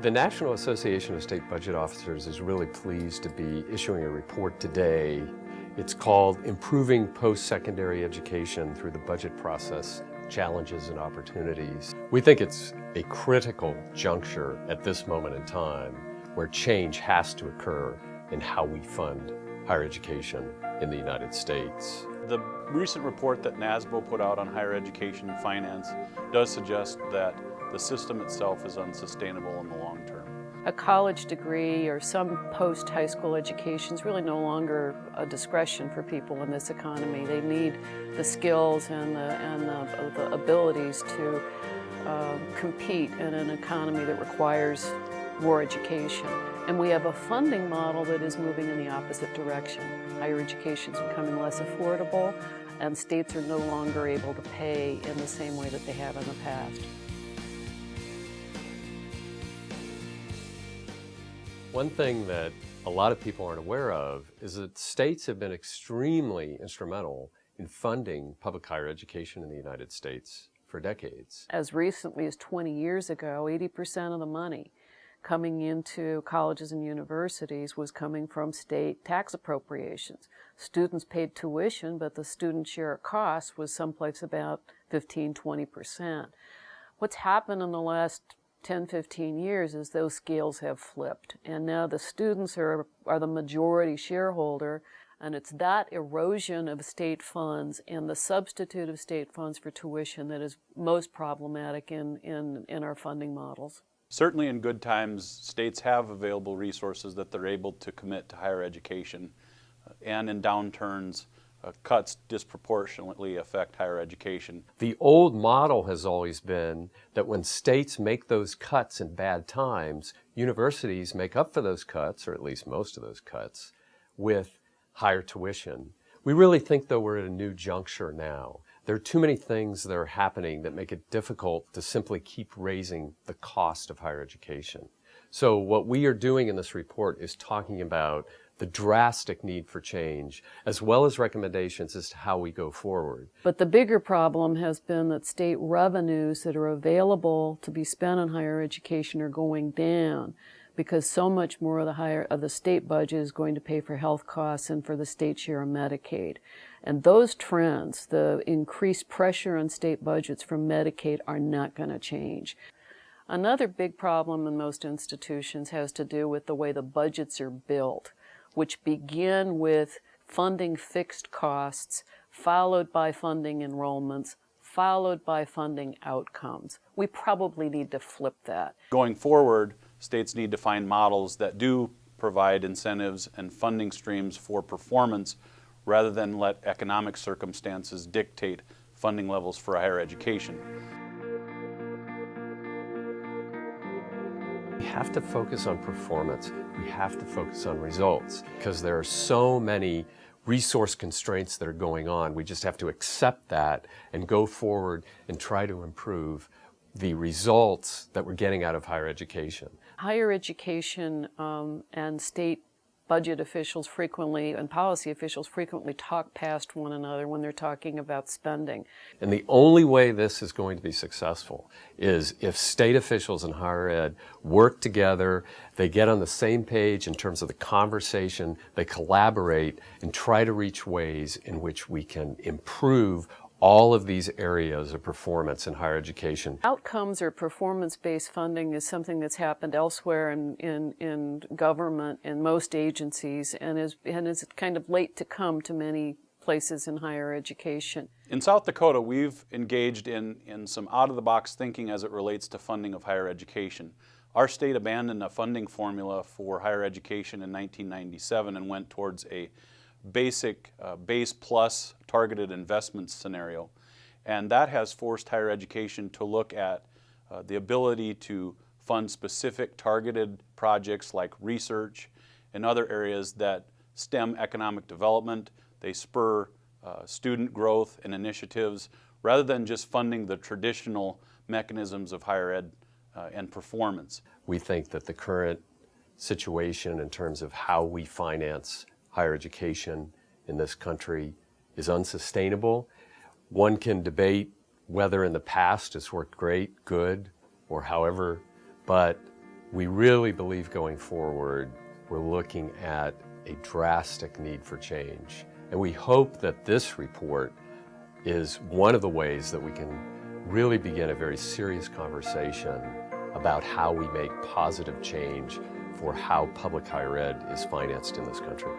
The National Association of State Budget Officers is really pleased to be issuing a report today. It's called Improving Post-Secondary Education Through the Budget Process, Challenges and Opportunities. We think it's a critical juncture at this moment in time where change has to occur in how we fund higher education in the United States. The recent report that NASBO put out on higher education finance does suggest that the system itself is unsustainable in the long term. A college degree or some post-high school education is really no longer a discretion for people in this economy. They need the skills and the abilities to compete in an economy that requires more education. And we have a funding model that is moving in the opposite direction. Higher education is becoming less affordable, and states are no longer able to pay in the same way that they have in the past. One thing that a lot of people aren't aware of is that states have been extremely instrumental in funding public higher education in the United States for decades. As recently as 20 years ago, 80% of the money coming into colleges and universities was coming from state tax appropriations. Students paid tuition, but the student share of costs was someplace about 15–20%. What's happened in the last 10–15 years is those scales have flipped, and now the students are the majority shareholder, and it's that erosion of state funds and the substitute of state funds for tuition that is most problematic in our funding models. Certainly in good times, states have available resources that they're able to commit to higher education, and in downturns, cuts disproportionately affect higher education. The old model has always been that when states make those cuts in bad times, universities make up for those cuts, or at least most of those cuts, with higher tuition. We really think, though, we're at a new juncture now. There are too many things that are happening that make it difficult to simply keep raising the cost of higher education. So what we are doing in this report is talking about the drastic need for change, as well as recommendations as to how we go forward. But the bigger problem has been that state revenues that are available to be spent on higher education are going down, because so much more of the state budget is going to pay for health costs and for the state share of Medicaid. And those trends, the increased pressure on state budgets from Medicaid, are not going to change. Another big problem in most institutions has to do with the way the budgets are built, which begin with funding fixed costs, followed by funding enrollments, followed by funding outcomes. We probably need to flip that. Going forward, states need to find models that do provide incentives and funding streams for performance rather than let economic circumstances dictate funding levels for higher education. We have to focus on performance. We have to focus on results, because there are so many resource constraints that are going on. We just have to accept that and go forward and try to improve the results that we're getting out of higher education. Higher education and state budget officials frequently, and policy officials frequently, talk past one another when they're talking about spending. And the only way this is going to be successful is if state officials in higher ed work together, they get on the same page in terms of the conversation, they collaborate and try to reach ways in which we can improve all of these areas of performance in higher education. Outcomes or performance-based funding is something that's happened elsewhere in government, in most agencies, and is kind of late to come to many places in higher education. In South Dakota, we've engaged in some out-of-the-box thinking as it relates to funding of higher education. Our state abandoned a funding formula for higher education in 1997 and went towards a basic base plus targeted investment scenario, and that has forced higher education to look at the ability to fund specific targeted projects like research and other areas that stem economic development. They spur student growth and initiatives rather than just funding the traditional mechanisms of higher ed and performance. We think that the current situation in terms of how we finance higher education in this country is unsustainable. One can debate whether in the past it's worked great, good, or however, but We really believe going forward, we're looking at a drastic need for change. And we hope that this report is one of the ways that we can really begin a very serious conversation about how we make positive change for how public higher ed is financed in this country.